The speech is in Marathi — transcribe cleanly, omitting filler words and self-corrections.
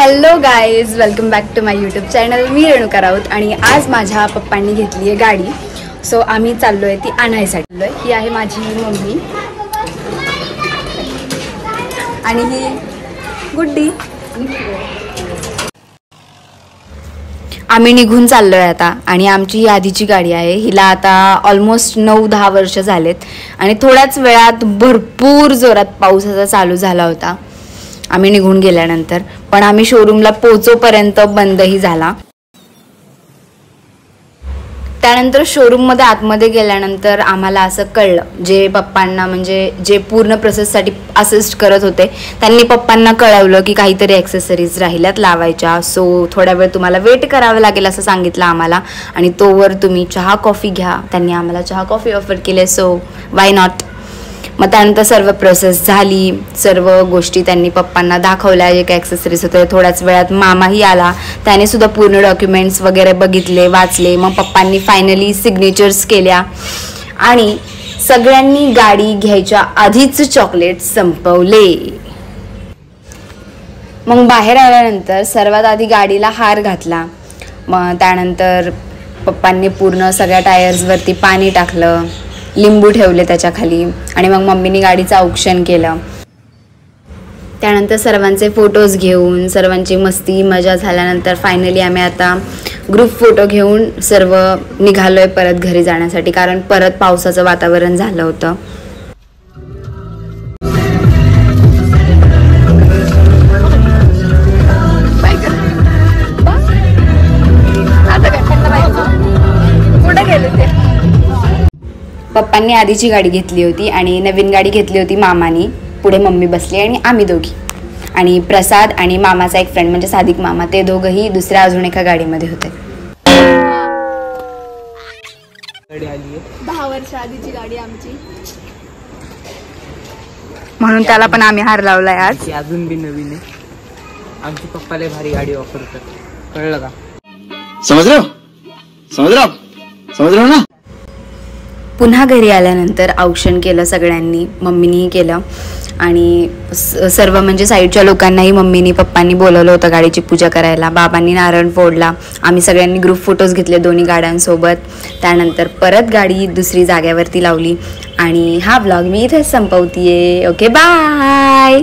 Hello guys, welcome back to my YouTube channel. मी रेणुका राऊत आणि आज माझ्या पप्पांनी घेतली आहे गाडी. सो आम्ही चाललो आहे ती आणायसाठी. ही आहे माझी मम्मी आणि ही गुड्डी. आम्ही निघून चाललो आहे आता आणि आमची ही आधीची गाडी आहे. हिला आता ऑलमोस्ट 9-10 वर्ष झालेत आणि थोड्याच वेळात भरपूर जोरात पाऊस असा चालू झाला होता आम्ही निघून गेल्यानंतर. पण आम्ही शोरूमला पोहोचोपर्यंत बंदही झाला. त्यानंतर शोरूममध्ये आतमध्ये गेल्यानंतर आम्हाला असं कळलं, जे पप्पांना म्हणजे जे पूर्ण प्रोसेससाठी असिस्ट करत होते त्यांनी पप्पांना कळवलं की काहीतरी ॲक्सेसरीज राहिल्यात लावायच्या. सो थोडा वेळ तुम्हाला वेट करावं लागेल असं सांगितलं आम्हाला आणि तोवर तुम्ही चहा कॉफी घ्या. त्यांनी आम्हाला चहा कॉफी ऑफर केले. So why not. मग त्यानंतर सर्व प्रोसेस झाली, सर्व गोष्टी त्यांनी पप्पांना दाखवल्या जे काही ॲक्सेसरीज होते. थोड्याच वेळात मामाही आला, त्याने सुद्धा पूर्ण डॉक्युमेंट्स वगैरे बघितले, वाचले. मग पप्पांनी फायनली सिग्नेचर्स केल्या आणि सगळ्यांनी गाडी घ्यायच्या आधीच चॉकलेट संपवले. मग बाहेर आल्यानंतर सर्वात आधी गाडीला हार घातला. मग त्यानंतर पप्पांनी पूर्ण सगळ्या टायर्सवरती पाणी टाकलं, लिंबू ठेवले त्याच्याखाली आणि मग मम्मीने गाडीचं औक्षण केलं. त्यानंतर सर्वांचे फोटोज घेऊन सर्वांची मस्ती मजा झाल्यानंतर फायनली आम्ही आता ग्रुप फोटो घेऊन सर्व निघालो आहे परत घरी जाण्यासाठी, कारण परत पावसाचं वातावरण झालं होतं. पप्पांनी आधीची गाडी घेतली होती आणि नवीन गाडी घेतली होती मामानी. पुढे मम्मी बसली आणि आम्ही दोघी आणि प्रसाद आणि मामाचा एक फ्रेंड म्हणजे सादिक मामा, ते दोघंही दुसऱ्या अजून एका गाडीमध्ये होते. 10 वर्ष आधीची गाडी आमची, म्हणून त्याला पण आम्ही हार लावलाय आज. अजून बी नवीन आहे. आमची पप्पाला भारी गाडी ऑफर करतात, कळलं का? समज रहा ना. पुन्हा घरी आल्यानंतर औक्षण केलं सगळ्यांनी, मम्मीनीही केलं आणि सर्व म्हणजे साईडच्या लोकांनाही मम्मीनी पप्पांनी बोलवलं होतं गाडीची पूजा करायला. बाबांनी नारळ फोडला. आम्ही सगळ्यांनी ग्रुप फोटोज घेतले दोन्ही गाड्यांसोबत. त्यानंतर परत गाडी दुसरी जाग्यावरती लावली आणि हा व्लॉग मी इथेच संपवतीये. Okay, bye.